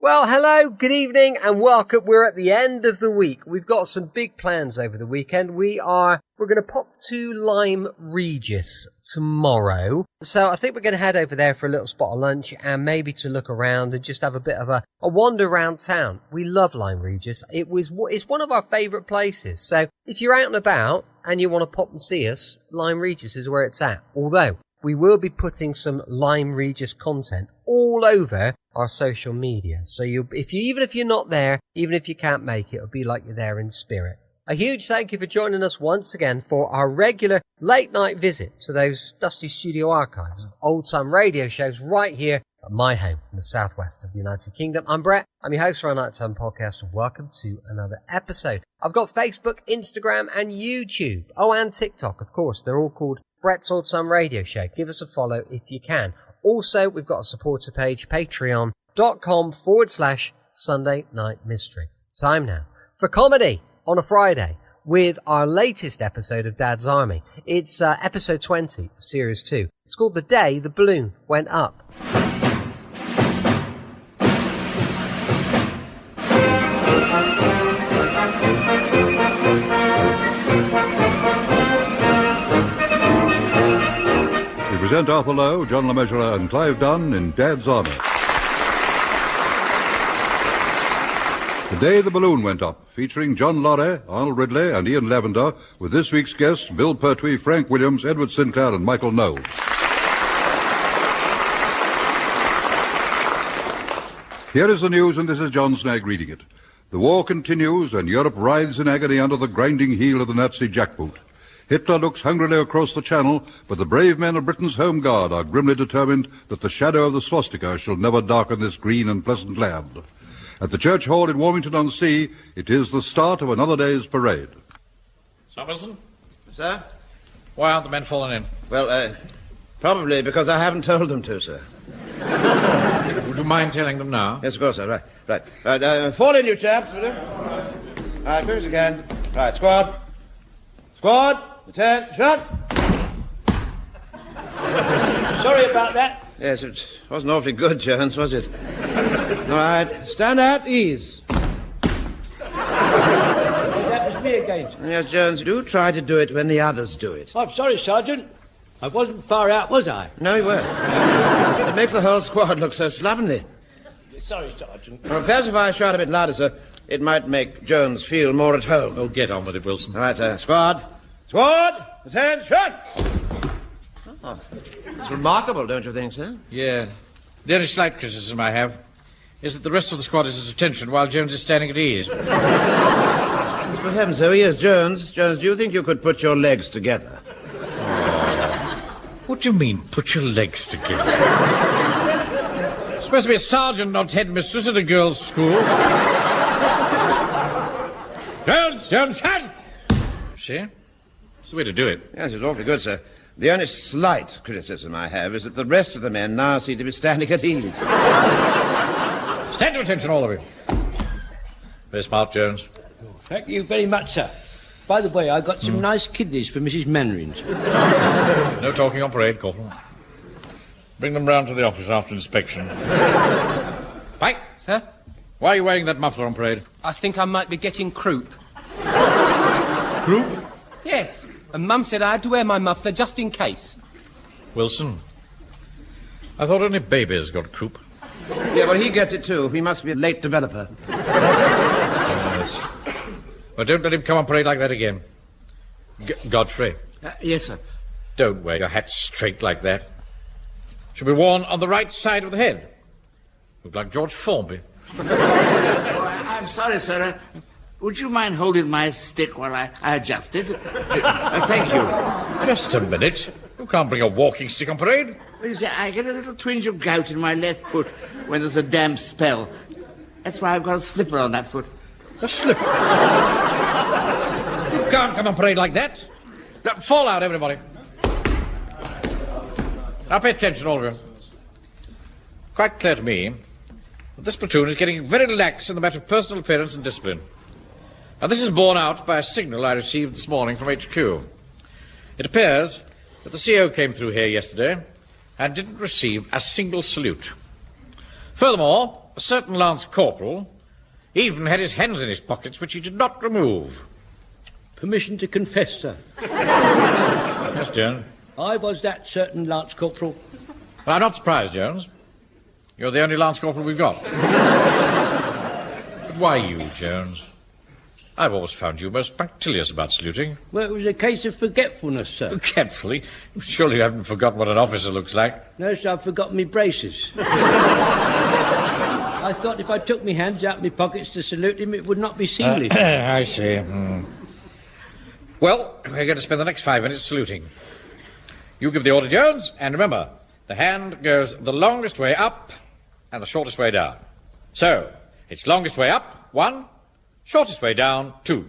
Well, hello, good evening, and welcome. We're at the end of the week. We've got some big plans over the weekend. We're going to pop to Lyme Regis tomorrow. So I think we're going to head over there for a little spot of lunch and maybe to look around and just have a bit of a wander around town. We love Lyme Regis. It's one of our favourite places. So if you're out and about and you want to pop and see us, Lyme Regis is where it's at. Although we will be putting some Lyme Regis content all over our social media. So even if you're not there, even if you can't make it, it'll be like you're there in spirit. A huge thank you for joining us once again for our regular late night visit to those dusty studio archives of old time radio shows right here at my home in the southwest of the United Kingdom. I'm Brett. I'm your host for our Nighttime Podcast, and welcome to another episode. I've got Facebook, Instagram, and YouTube. Oh, and TikTok, of course. They're all called Brett's Old Time Radio Show. Give us a follow if you can. Also, we've got a supporter page, patreon.com/Sunday Night Mystery. Time now for comedy on a Friday with our latest episode of Dad's Army. It's episode 20 of Series 2. It's called The Day the Balloon Went Up. Present Arthur Lowe, John LeMessurier and Clive Dunn in Dad's Army. The Day the Balloon Went Up, featuring John Lorry, Arnold Ridley and Ian Lavender, with this week's guests Bill Pertwee, Frank Williams, Edward Sinclair and Michael Knowles. Here is the news, and this is John Snagg reading it. The war continues and Europe writhes in agony under the grinding heel of the Nazi jackboot. Hitler looks hungrily across the Channel, but the brave men of Britain's Home Guard are grimly determined that the shadow of the swastika shall never darken this green and pleasant land. At the Church Hall in Warmington-on-Sea, it is the start of another day's parade. Sir Wilson? Sir? Why aren't the men falling in? Well, probably because I haven't told them to, sir. Would you mind telling them now? Yes, of course, sir. Right. Fall in, you chaps, will you? All right, quick as you can. Right, squad. Squad, attention. Sorry about that. Yes, it wasn't awfully good, Jones, was it? All right, stand at ease. That was me again. Yes, Jones, do try to do it when the others do it. I'm sorry, Sergeant. I wasn't far out, was I? No, you weren't. It makes the whole squad look so slovenly. Sorry, Sergeant. Well, perhaps if I shout a bit louder, sir, it might make Jones feel more at home. Oh, get on with it, Wilson. All right, sir. Squad, attention! Oh, it's remarkable, don't you think, sir? Yeah. The only slight criticism I have is that the rest of the squad is at attention while Jones is standing at ease. For heaven's sake, yes, Jones. Jones, do you think you could put your legs together? What do you mean, put your legs together? Supposed to be a sergeant, not headmistress at a girls' school. Jones, hand! See? It's the way to do it. Yes, it's awfully good, sir. The only slight criticism I have is that the rest of the men now seem to be standing at ease. Stand to attention, all of you. Very smart, Jones. Thank you very much, sir. By the way, I got some nice kidneys for Mrs. Mainwaring's. No talking on parade, Corporal. Bring them round to the office after inspection. Pike? Sir? Why are you wearing that muffler on parade? I think I might be getting croup. Croup? Yes. And Mum said I had to wear my muffler just in case. Wilson, I thought only babies got croup. Yeah, well, he gets it too. He must be a late developer. Yes. Well, don't let him come on parade like that again. Godfrey. Yes, sir. Don't wear your hat straight like that. Should be worn on the right side of the head. Look like George Formby. I'm sorry, sir. Would you mind holding my stick while I adjust it? Thank you. Just a minute. You can't bring a walking stick on parade. Well, you see, I get a little twinge of gout in my left foot when there's a damp spell. That's why I've got a slipper on that foot. A slipper? You can't come on parade like that. Now, fall out, everybody. Now, pay attention, all of you. Quite clear to me that this platoon is getting very lax in the matter of personal appearance and discipline. Now, this is borne out by a signal I received this morning from HQ. It appears that the CO came through here yesterday and didn't receive a single salute. Furthermore, a certain Lance Corporal even had his hands in his pockets, which he did not remove. Permission to confess, sir. Yes, Jones. I was that certain Lance Corporal. Well, I'm not surprised, Jones. You're the only Lance Corporal we've got. But why you, Jones? I've always found you most punctilious about saluting. Well, it was a case of forgetfulness, sir. Forgetfully? Surely you haven't forgotten what an officer looks like. No, sir, I've forgotten me braces. I thought if I took me hands out of my pockets to salute him, it would not be seemly. I see. Well, we're going to spend the next 5 minutes saluting. You give the order, Jones, and remember, the hand goes the longest way up and the shortest way down. So, it's longest way up, 1, shortest way down, 2.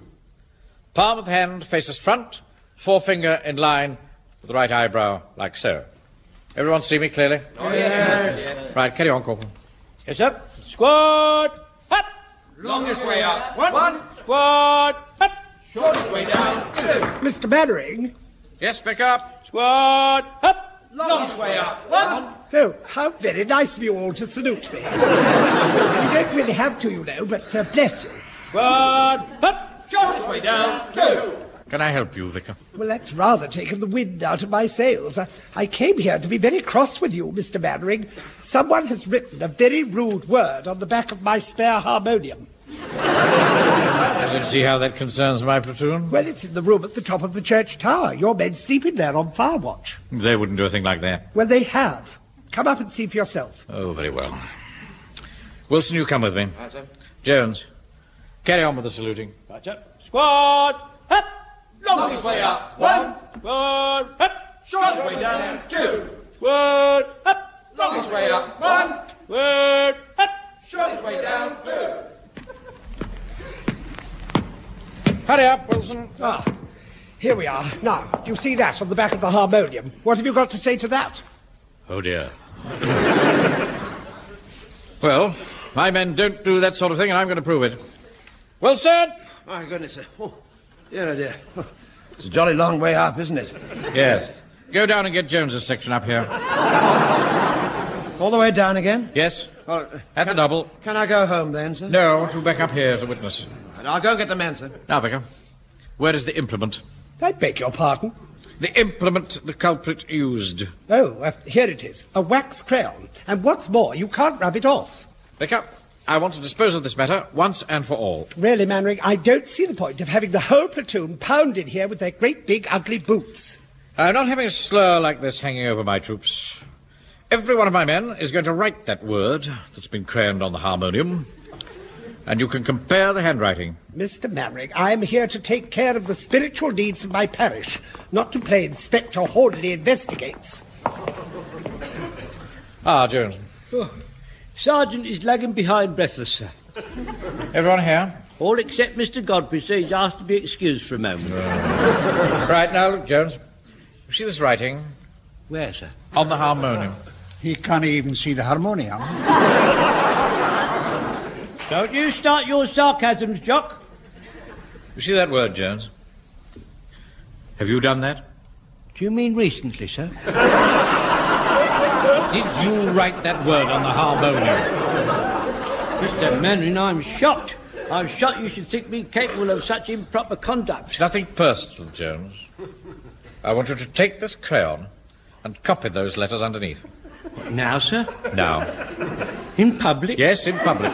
Palm of the hand faces front, forefinger in line with the right eyebrow, like so. Everyone see me clearly? Oh, yes. Right, carry on, Corporal. Yes, sir. Squad, up! Longest way up. One. Squad, up! Shortest way down. 2. Mr. Mannering? Yes, pick up. Squad, up! Longest way up. 1. Oh, how very nice of you all to salute me. You don't really have to, you know, but bless you. Squad, up! Shortest way down. 2. Can I help you, Vicar? Well, that's rather taken the wind out of my sails. I came here to be very cross with you, Mr. Mannering. Someone has written a very rude word on the back of my spare harmonium. I don't see how that concerns my platoon. Well, it's in the room at the top of the church tower. Your men sleeping there on fire watch. They wouldn't do a thing like that. Well, they have. Come up and see for yourself. Oh, very well. Wilson, you come with me. Right, sir. Jones, carry on with the saluting. Right, sir. Squad, up! Longest way up. 1. Squad, up! Shortest way down. 2. Squad, up! Longest way up. 1. Squad, up! Shortest way down. 2. Hurry up, Wilson. Ah, here we are. Now, do you see that on the back of the harmonium? What have you got to say to that? Oh, dear. Well, my men don't do that sort of thing, and I'm going to prove it. Wilson! My goodness, sir. Oh, dear, oh dear. It's a jolly long way up, isn't it? Yes. Go down and get Jones's section up here. All the way down again? Yes. Well, At the double. Can I go home then, sir? No, to back up here as a witness. I'll go and get the men, sir. Now, Vicar, where is the implement? I beg your pardon. The implement the culprit used. Oh, here it is. A wax crayon. And what's more, you can't rub it off. Vicar, I want to dispose of this matter once and for all. Really, Mannering, I don't see the point of having the whole platoon pounded here with their great big ugly boots. I'm not having a slur like this hanging over my troops. Every one of my men is going to write that word that's been crayoned on the harmonium, and you can compare the handwriting. Mr. Mannering, I am here to take care of the spiritual needs of my parish, not to play Inspector Hornley Investigates. Ah, Jones. Oh, Sergeant is lagging behind breathless, sir. Everyone here? All except Mr. Godfrey, sir. He's asked to be excused for a moment. Right, now, look, Jones. You see this writing? Where, sir? On the harmonium. He can't even see the harmonium. Don't you start your sarcasms, Jock. You see that word, Jones? Have you done that? Do you mean recently, sir? Did you write that word on the harmonium? Mr. Mannering, I'm shocked. I'm shocked you should think me capable of such improper conduct. It's nothing personal, Jones. I want you to take this crayon and copy those letters underneath. What, now, sir? Now. In public? Yes, in public.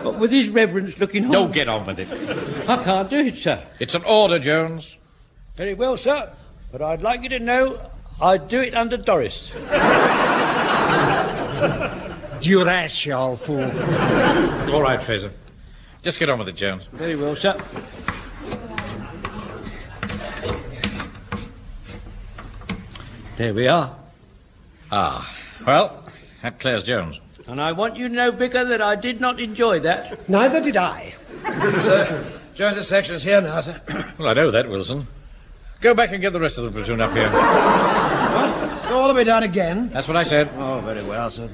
But with his reverence looking on. Don't get on with it. I can't do it, sir. It's an order, Jones. Very well, sir. But I'd like you to know I'd do it under Doris. Duress, you old fool. All right, Fraser. Just get on with it, Jones. Very well, sir. There we are. Ah, well, that clears Jones. And I want you to know, Vicar, that I did not enjoy that. Neither did I. Jones's section's here now, sir. Well, I know that, Wilson. Go back and get the rest of the platoon up here. What? Go all the way down again? That's what I said. Oh, very well, sir.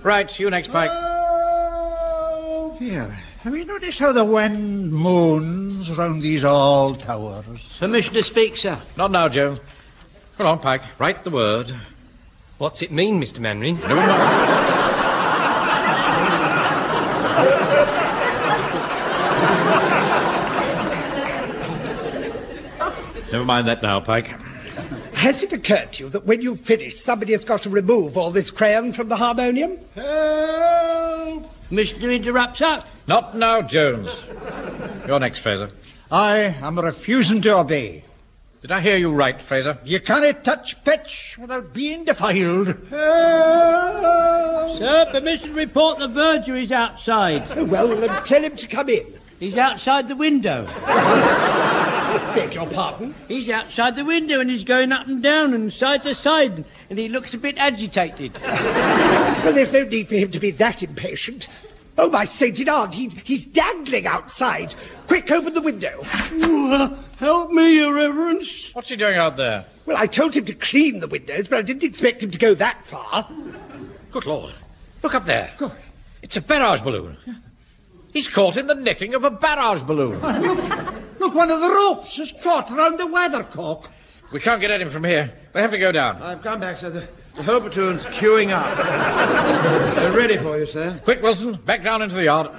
Right, you next, Pike. Here, have you noticed how the wind moans round these old towers? Permission to speak, sir. Not now, Jones. Come on, Pike. Write the word. What's it mean, Mr. Mannering? Never mind. Never mind that now, Pike. Has it occurred to you that when you've finished, somebody has got to remove all this crayon from the harmonium? Help! Mr. Interrupter. Not now, Jones. You're next, Fraser. I am refusing to obey. Did I hear you right, Fraser? You cannot touch pitch without being defiled. Sir, permission to report the verger is outside. Oh, well, then tell him to come in. He's outside the window. Beg your pardon? He's outside the window and he's going up and down and side to side and he looks a bit agitated. Well, there's no need for him to be that impatient. Oh, my sainted aunt, he's dangling outside. Quick, open the window. Help me, Your Reverence. What's he doing out there? Well, I told him to clean the windows, but I didn't expect him to go that far. Good Lord. Look up there. It's a barrage balloon. He's caught in the netting of a barrage balloon. Look, one of the ropes is caught round the weathercock. We can't get at him from here. We have to go down. I've come back, sir. The whole platoon's queuing up. They're ready for you, sir. Quick, Wilson. Back down into the yard.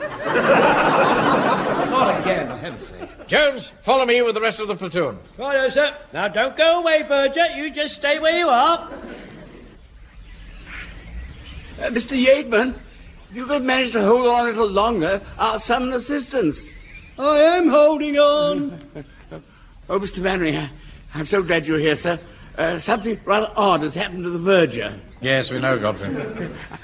Not again, for heaven's sake. Jones, follow me with the rest of the platoon. Righto, sir. Now, don't go away, Verger. You just stay where you are. Mr. Yeatman, if you could manage to hold on a little longer, I'll summon assistance. I am holding on. Oh, Mr. Mannering, I'm so glad you're here, sir. Something rather odd has happened to the verger. Yes, we know, Godfrey.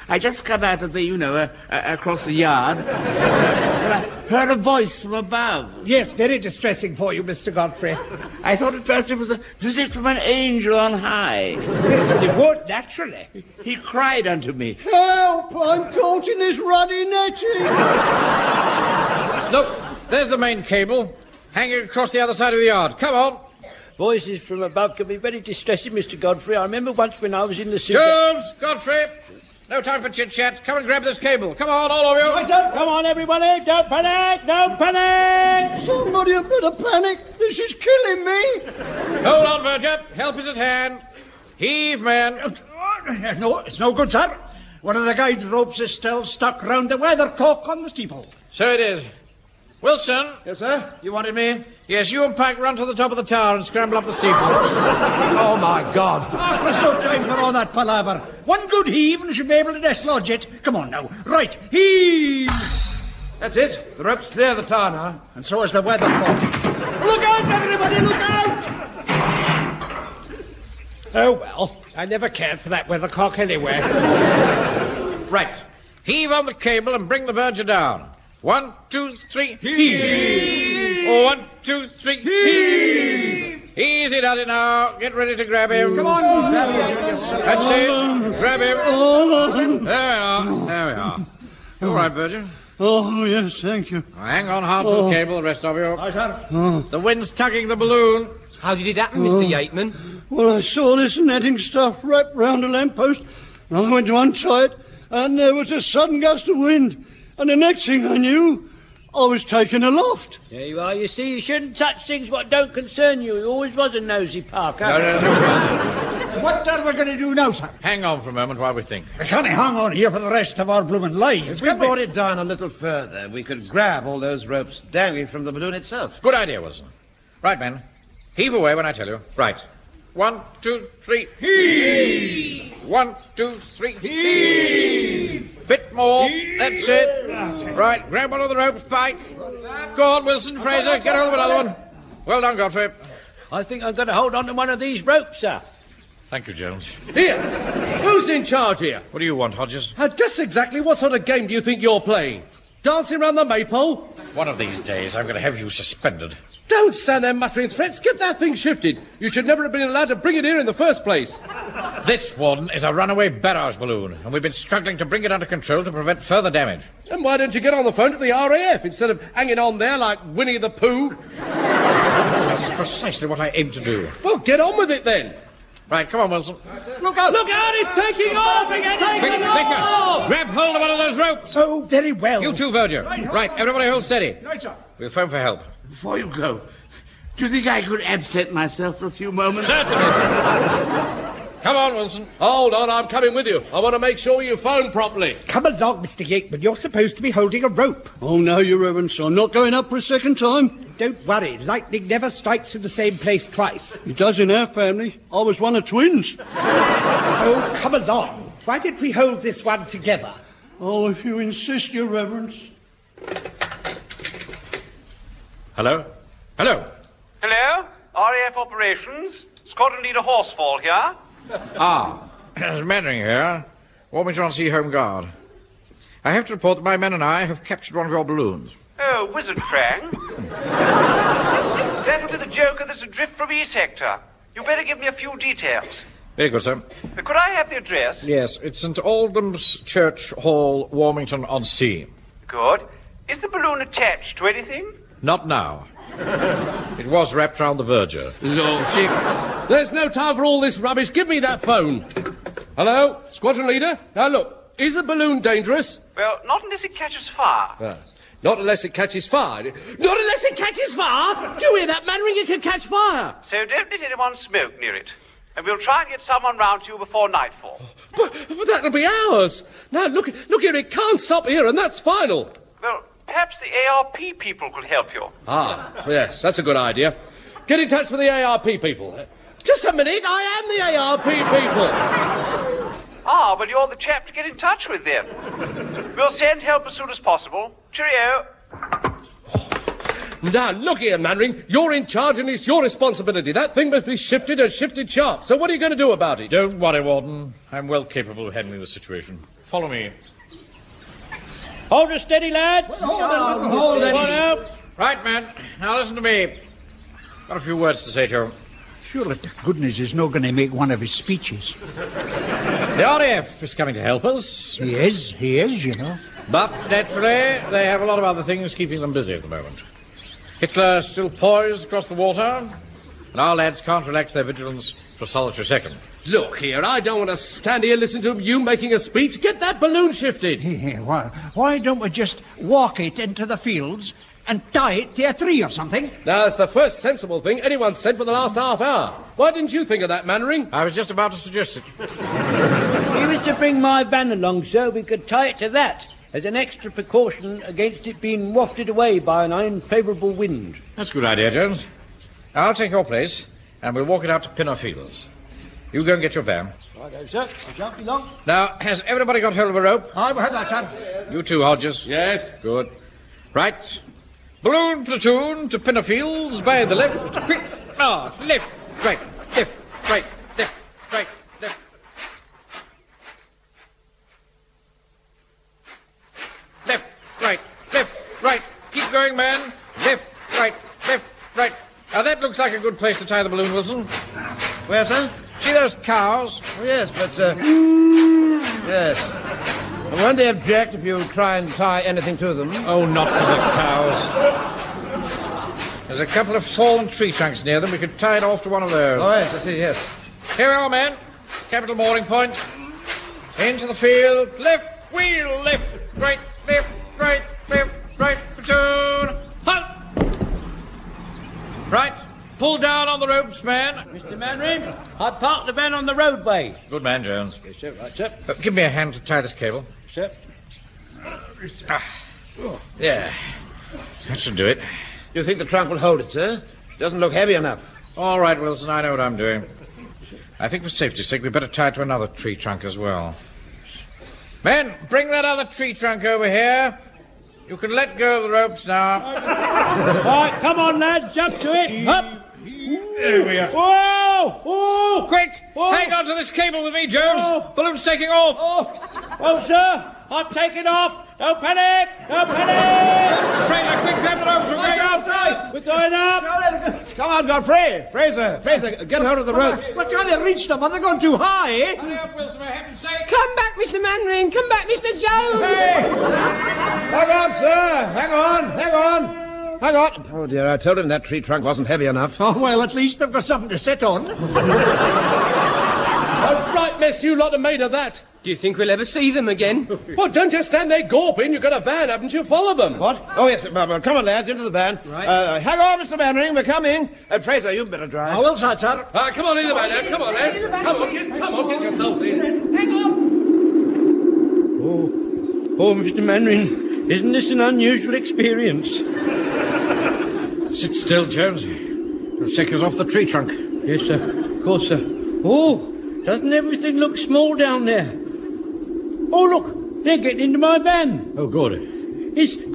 I just come out of the, across the yard. And I heard a voice from above. Yes, very distressing for you, Mr. Godfrey. I thought at first it was a visit from an angel on high. Yes, but it would, naturally. He cried unto me. Help! I'm caught in this ruddy netting. Look, there's the main cable, hanging across the other side of the yard. Come on. Voices from above can be very distressing, Mr. Godfrey. I remember once when I was in the city... Jones, Godfrey, no time for chit-chat. Come and grab this cable. Come on, all of you. Right, sir. Come on, everybody. Don't panic. Don't panic. Somebody had better panic. This is killing me. Hold on, Verger. Help is at hand. Heave, man. No, it's no good, sir. One of the guide ropes is still stuck round the weathercock on the steeple. So it is. Wilson. Yes, sir? You wanted me? Yes, you and Pike run to the top of the tower and scramble up the steeple. Oh, my God. There's no time for all that palaver. One good heave and she'll be able to dislodge it. Come on now. Right, heave! That's it. The rope's clear of the tower now. And so is the weathercock. Look out, everybody, look out! Oh, well, I never cared for that weathercock anyway. Right. Heave on the cable and bring the verger down. 1, 2, 3, heave! 1, 2, 3, heave! Easy does it now. Get ready to grab him. Come on! That's it. Grab him. There we are. There we are. All right, Verger. Oh, yes, thank you. Now, hang on hard to the cable, the rest of you. Right, sir. The wind's tugging the balloon. How did it happen, Mr. Yeatman? Well, I saw this netting stuff wrapped round a lamppost, and I went to untie it, and there was a sudden gust of wind. And the next thing I knew, I was taken aloft. There you are. You see, you shouldn't touch things what don't concern you. You always was a nosy Parker. No. What are we going to do now, sir? Hang on for a moment while we think. We can't hang on here for the rest of our blooming lives. If we brought it down a little further, we could grab all those ropes dangling from the balloon itself. Good idea, Wilson. Right, men. Heave away when I tell you. Right. 1, 2, 3, heave! 1, 2, 3, heave! Bit more. That's it. Right, grab one of the ropes, Pike. Go on, Wilson, Fraser, get hold of another one. Well done, Godfrey. I think I'm going to hold on to one of these ropes, sir. Thank you, Jones. Here! Who's in charge here? What do you want, Hodges? Just exactly what sort of game do you think you're playing? Dancing round the maypole? One of these days, I'm going to have you suspended. Don't stand there muttering threats. Get that thing shifted. You should never have been allowed to bring it here in the first place. This one is a runaway barrage balloon, and we've been struggling to bring it under control to prevent further damage. Then why don't you get on the phone to the RAF instead of hanging on there like Winnie the Pooh? That is precisely what I aim to do. Well, get on with it then. Right, come on, Wilson. Look out! Look out! It's taking off! It's taking off! Grab hold of one of those ropes. Oh, very well. You too, Verger. Right, everybody hold steady. Right, sir. We'll phone for help. Before you go, do you think I could absent myself for a few moments? Certainly. Come on, Wilson. Hold on, I'm coming with you. I want to make sure you phone properly. Come along, Mr. Yeatman. You're supposed to be holding a rope. Oh, no, Your Reverence. I'm not going up for a second time. Don't worry. Lightning never strikes in the same place twice. It does in our family. I was one of twins. Oh, come along. Why don't we hold this one together? Oh, if you insist, Your Reverence. Hello? Hello? Hello? RAF Operations? Squadron Leader Horsefall here. There's Mannering here. Warmington on Sea Home Guard. I have to report that my men and I have captured one of your balloons. Oh, Wizard Krang. That will be the Joker that's adrift from E Sector. You better give me a few details. Very good, sir. Could I have the address? Yes, it's St. Aldham's Church Hall, Warmington on Sea. Good. Is the balloon attached to anything? Not now. It was wrapped round the verger. No, see, there's no time for all this rubbish. Give me that phone. Hello, Squadron Leader? Now, look, is a balloon dangerous? Well, not unless it catches fire. Not unless it catches fire. Not unless it catches fire? Do you hear that, Mannering? It can catch fire. So don't let anyone smoke near it. And we'll try and get someone round to you before nightfall. But that'll be hours. Now, look here, it can't stop here, and that's final. Well, perhaps the ARP people could help you. Yes, that's a good idea. Get in touch with the ARP people. Just a minute, I am the ARP people. Well, you're the chap to get in touch with then. We'll send help as soon as possible. Cheerio. Now, look here, Mannering. You're in charge and it's your responsibility. That thing must be shifted and shifted sharp. So what are you going to do about it? Don't worry, Warden. I'm well capable of handling the situation. Follow me. Hold her steady, lad. Hold it. Out. Right, man. Now listen to me. Got a few words to say to you. Surely to goodness he's not going to make one of his speeches. The RAF is coming to help us. He is, you know. But, naturally, they have a lot of other things keeping them busy at the moment. Hitler still poised across the water, and our lads can't relax their vigilance for a solitary second. Look here, I don't want to stand here listening to you making a speech. Get that balloon shifted. Why don't we just walk it into the fields and tie it to a tree or something? That's the first sensible thing anyone's said for the last half hour. Why didn't you think of that, Mannering? I was just about to suggest it. He was to bring my van along, sir. We could tie it to that as an extra precaution against it being wafted away by an unfavourable wind. That's a good idea, Jones. I'll take your place, and we'll walk it out to Pinner Fields. You go and get your van. Righto, sir. I shan't be long. Now, has everybody got hold of a rope? I've heard that, sir. You too, Hodges. Yes. Good. Right. Balloon platoon to Pinner Fields by the left. Quick. Left, right, left, right, left, right, left. Left, right, left, right. Keep going, man. Left, right, left, right. Now, that looks like a good place to tie the balloon, Wilson. Where, sir? See those cows? Oh, yes, but, yes. And won't they object if you try and tie anything to them? Oh, not to the cows. There's a couple of fallen tree trunks near them. We could tie it off to one of those. Oh, yes, I see, yes. Here we are, men. Capital mooring point. Into the field. Left wheel, left, right, platoon. Halt! Right. Pull down on the ropes, man. Mr. Mannering, I parked the van on the roadway. Good man, Jones. Yes, sir. Right, sir. Give me a hand to tie this cable. Sir. Yeah. That should do it. You think the trunk will hold it, sir? Doesn't look heavy enough. All right, Wilson, I know what I'm doing. I think for safety's sake, we'd better tie it to another tree trunk as well. Men, bring that other tree trunk over here. You can let go of the ropes now. Right, come on, lads, jump to it. Up. There we are. Whoa! Whoa! Quick! Whoa. Hang on to this cable with me, Jones. Whoa. Balloon's taking off. Oh, sir, I'm taking off. No panic! No panic! Fraser, quick, grab the ropes. We're going up. We're going up. Come on, Godfrey. Fraser, get hold of the ropes. But can't they reach them? Are they going too high, eh? Hurry up, Wilson, for heaven's sake. Come back, Mr. Mannering. Come back, Mr. Jones. Hey! Hang on, sir. Hang on. Oh, dear, I told him that tree trunk wasn't heavy enough. Oh, well, at least they've got something to sit on. A right mess you lot have made of that. Do you think we'll ever see them again? Well, don't just stand there gawping. You've got a van, haven't you? Follow them. What? Oh, yes. Well, come on, lads, into the van. Right. Hang on, Mr. Mannering, we're coming. Fraser, you'd better drive. I will, sir. Come on in the van, now. Come on, lads. Come on, get yourselves in. Hang on. Oh, Mr. Mannering, isn't this an unusual experience? Sit still, Jones. You'll shake us off the tree trunk. Yes, sir. Of course, sir. Oh, doesn't everything look small down there? Oh, look, they're getting into my van. Oh, good.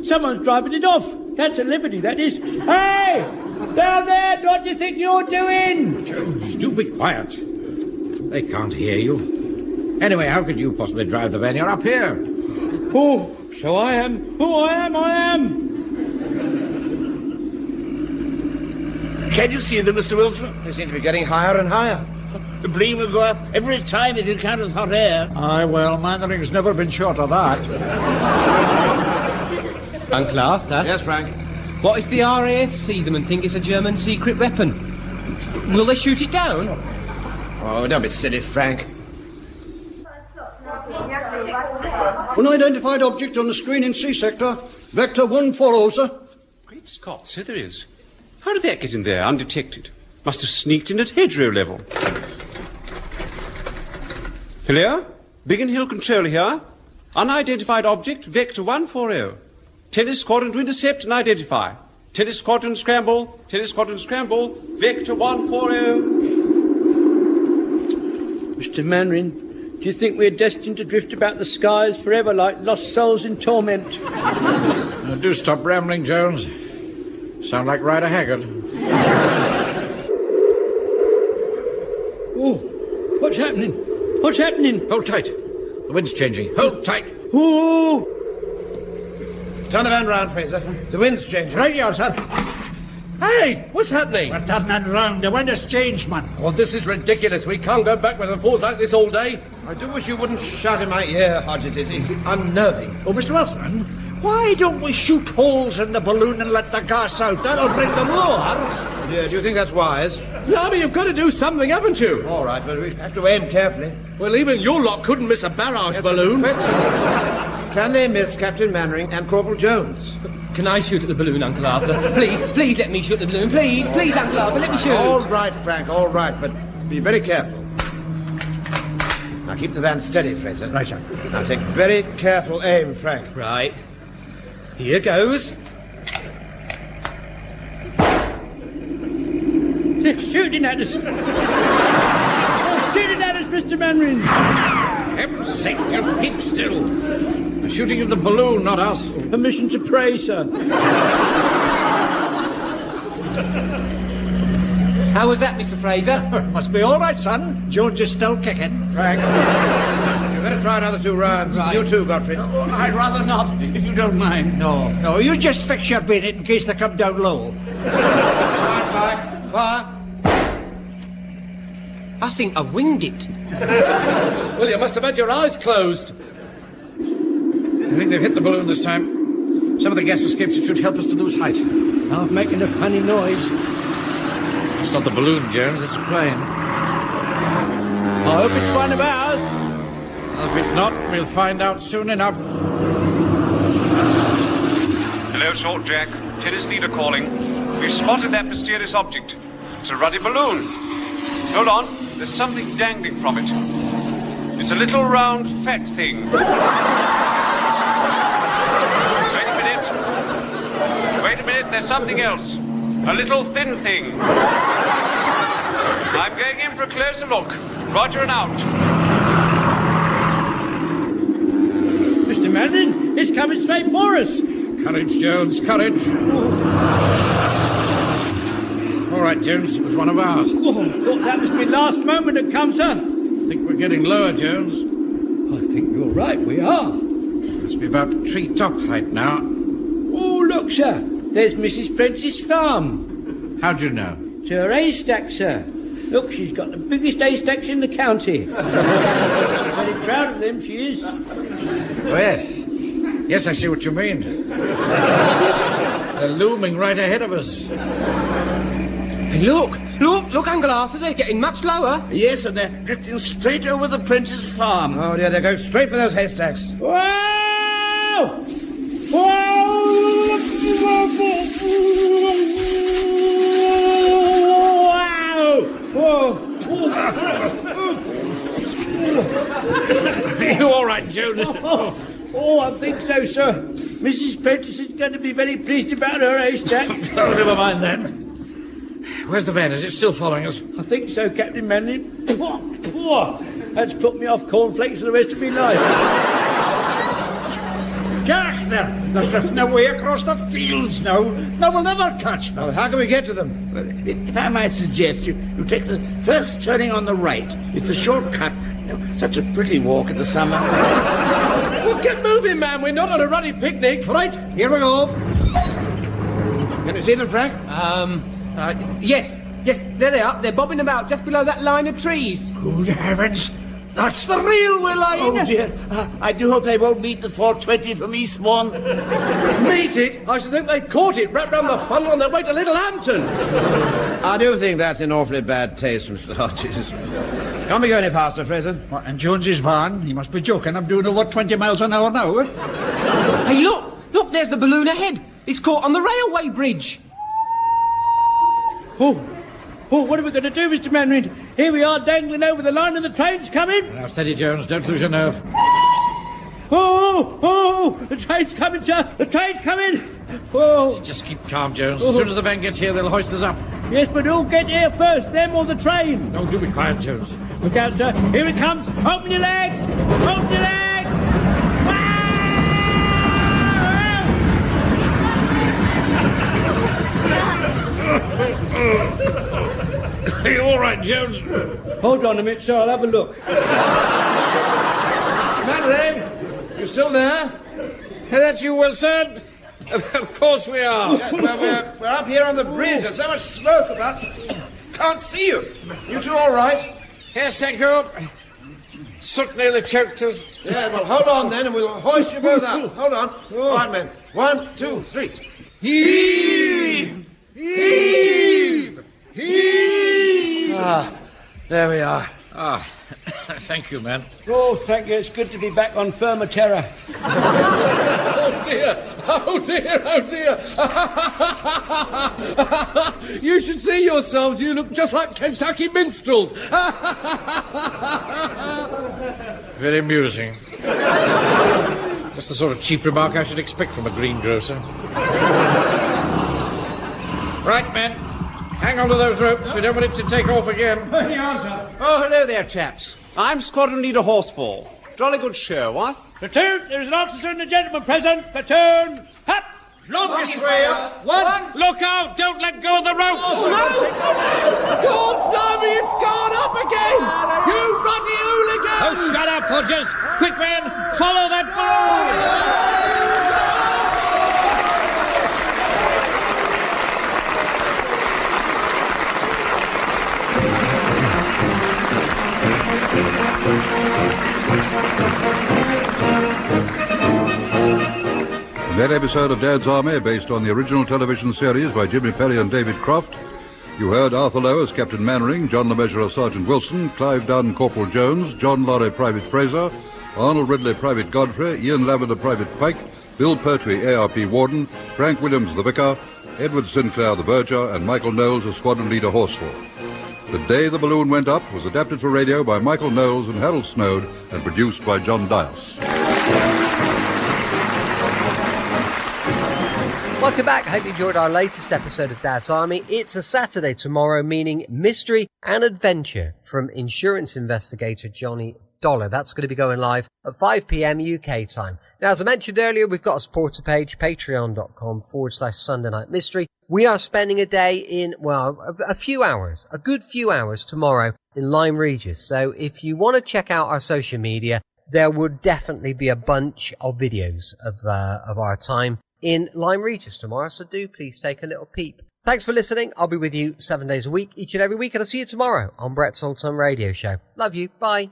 Someone's driving it off. That's a liberty, that is. Hey! Down there, what do you think you're doing? Jones, do be quiet. They can't hear you. Anyway, how could you possibly drive the van? You're up here. Oh, so I am. Oh, I am. Can you see them, Mr. Wilson? They seem to be getting higher and higher. The bleam will go up every time it encounters hot air. Aye, well, Mannering's never been short of that. Uncle Arthur? Yes, Frank? What if the RAF see them and think it's a German secret weapon? Will they shoot it down? Oh, don't be silly, Frank. Unidentified object on the screen in C sector. Vector 140, sir. Great Scott, so there is. How did that get in there, undetected? Must have sneaked in at hedgerow level. Hello? Biggin Hill Controller here. Unidentified object, Vector 140. Tennis Squadron to intercept and identify. Tennis Squadron scramble, Vector 140. Mr. Mannering, do you think we're destined to drift about the skies forever like lost souls in torment? Now, do stop rambling, Jones. Sound like Ryder Haggard. Oh, what's happening? What's happening? Hold tight. The wind's changing. Hold tight. Oh! Turn the van round, Fraser. The wind's changing. Right here, sir. Hey, what's happening? We're turning that round. The wind has changed, man. Oh, this is ridiculous. We can't go backwards and forwards like this all day. I do wish you wouldn't shout in my ear, Hodges. It's unnerving. Oh, Mr. Wilson, why don't we shoot holes in the balloon and let the gas out? That'll bring them lower. Yeah, do you think that's wise? No, but you've got to do something, haven't you? All right, but we have to aim carefully. Well, even your lot couldn't miss a barrage balloon. Can they miss Captain Mannering and Corporal Jones? Can I shoot at the balloon, Uncle Arthur? Please let me shoot the balloon. Please, Uncle Arthur, let me shoot. All right, Frank, all right, but be very careful. Now keep the van steady, Fraser. Right, sir. Now take very careful aim, Frank. Right. Here goes. They're shooting at us. They're shooting at us, Mr. Mannering. Heaven's sake, just keep still. They're shooting at the balloon, not us. Permission to pray, sir. How was that, Mr. Fraser? Must be all right, son. Jones is still kicking. Frank, you better try another 2 rounds. Right. You too, Godfrey. Oh, I'd rather not, if you don't mind. No, you just fix your bayonet in case they come down low. Fire. I think I've winged it. Well, you must have had your eyes closed. I think they've hit the balloon this time. Some of the gas escapes. It should help us to lose height. I'm making a funny noise. It's not the balloon, Jones. It's a plane. I hope it's one of ours. Well, if it's not, we'll find out soon enough. Hello, Short Jack. Tennis leader calling. We've spotted that mysterious object. It's a ruddy balloon. Hold on. There's something dangling from it. It's a little round, fat thing. Wait a minute. There's something else. A little thin thing. I'm going in for a closer look. Roger and out. Mr. Mannering, it's coming straight for us. Courage, Jones, courage. All right, Jones, it was one of ours. Oh, I thought that was my last moment had come, sir. I think we're getting lower, Jones. I think you're right, we are. Must be about tree-top height now. Oh, look, sir. There's Mrs. Prentice's farm. How'd you know? It's her haystack, sir. Look, she's got the biggest haystacks in the county. Very proud of them, she is. Oh, yes. Yes, I see what you mean. They're looming right ahead of us. Hey, look, Uncle Arthur, they're getting much lower. Yes, and they're drifting straight over the Prentice farm. Oh, dear, they're going straight for those haystacks. Whoa! Whoa! Whoa! Are you all right, Jonas? Oh, I think so, sir. Mrs. Prentice is going to be very pleased about her haystack. Oh, never mind then. Where's the van? Is it still following us? I think so, Captain Manley. That's put me off cornflakes for the rest of my life. Gosh, they're drifting away across the fields now. Now we'll never catch them. Well, how can we get to them? If I might suggest, you take the first turning on the right. It's a shortcut. Such a pretty walk in the summer. Well, get moving, man. We're not on a ruddy picnic. Right, here we go. Can you see them, Frank? Yes, there they are. They're bobbing about just below that line of trees. Good heavens, that's the railway line. Oh, dear. I do hope they won't meet the 420 from Eastbourne. Meet it? I should think they caught it wrapped round the funnel on their way to Littlehampton. I do think that's in awfully bad taste, Mr. Hodges. Can't be going any faster, Fraser. What, and Jones's van? He must be joking. I'm doing over 20 miles an hour now. Hey, look, there's the balloon ahead. It's caught on the railway bridge. Oh, what are we going to do, Mr. Manring? Here we are dangling over the line and the train's coming. Now, steady, Jones. Don't lose your nerve. Oh, the train's coming, sir. The train's coming. Oh. Just keep calm, Jones. As soon as the van gets here, they'll hoist us up. Yes, but who'll get here first, them or the train? No, do be quiet, Jones. Look out, sir. Here it comes. Open your legs. Open your legs. Are you all right, Jones? Hold on a minute, sir. I'll have a look. Manning, you still there? Hey, that's you, Wilson? Of course we are. Yeah, well, we're up here on the bridge. There's so much smoke about. Can't see you. You two all right? Yes, thank you. Soot nearly choked us. Yeah, well, hold on then, and we'll hoist you both up. Hold on. All right, men. 1, 2, 3. Heave! Heave! Heave! Ah, there we are. Ah, thank you, man. Oh, thank you. It's good to be back on firmer terra. Oh, dear. Oh, dear. Oh, dear. You should see yourselves. You look just like Kentucky minstrels. Very amusing. Just the sort of cheap remark I should expect from a greengrocer. Right, men. Hang on to those ropes. We don't want it to take off again. Oh, hello there, chaps. I'm Squadron Leader Horsefall. Jolly good show, what? Platoon, there's an officer and a gentleman present. Platoon, up! Longest way up. One. Look out! Don't let go of the ropes! God, blimey, it's gone up again! You ruddy hooligans! Oh, shut up, Podgers! Quick, men! Follow that balloon! In that episode of Dad's Army, based on the original television series by Jimmy Perry and David Croft, you heard Arthur Lowe as Captain Mannering, John LeMessurier as Sergeant Wilson, Clive Dunn, Corporal Jones, John Lorry, Private Fraser, Arnold Ridley, Private Godfrey, Ian Lavender, Private Pike, Bill Pertwee, ARP Warden, Frank Williams, the Vicar, Edward Sinclair, the Verger, and Michael Knowles as Squadron Leader Horsefall. The Day the Balloon Went Up was adapted for radio by Michael Knowles and Harold Snowd and produced by John Dias. Welcome back. Hope you enjoyed our latest episode of Dad's Army. It's a Saturday tomorrow, meaning mystery and adventure from insurance investigator Johnny Dollar. That's going to be going live at 5 p.m. UK time. Now, as I mentioned earlier, we've got a supporter page, patreon.com/Sunday Night Mystery. We are spending a day in, well, a few hours, a good few hours tomorrow in Lyme Regis. So if you want to check out our social media, there would definitely be a bunch of videos of our time in Lyme Regis tomorrow, so do please take a little peep. Thanks for listening. I'll be with you 7 days a week, each and every week, and I'll see you tomorrow on Brett's Old Time Radio Show. Love you. Bye.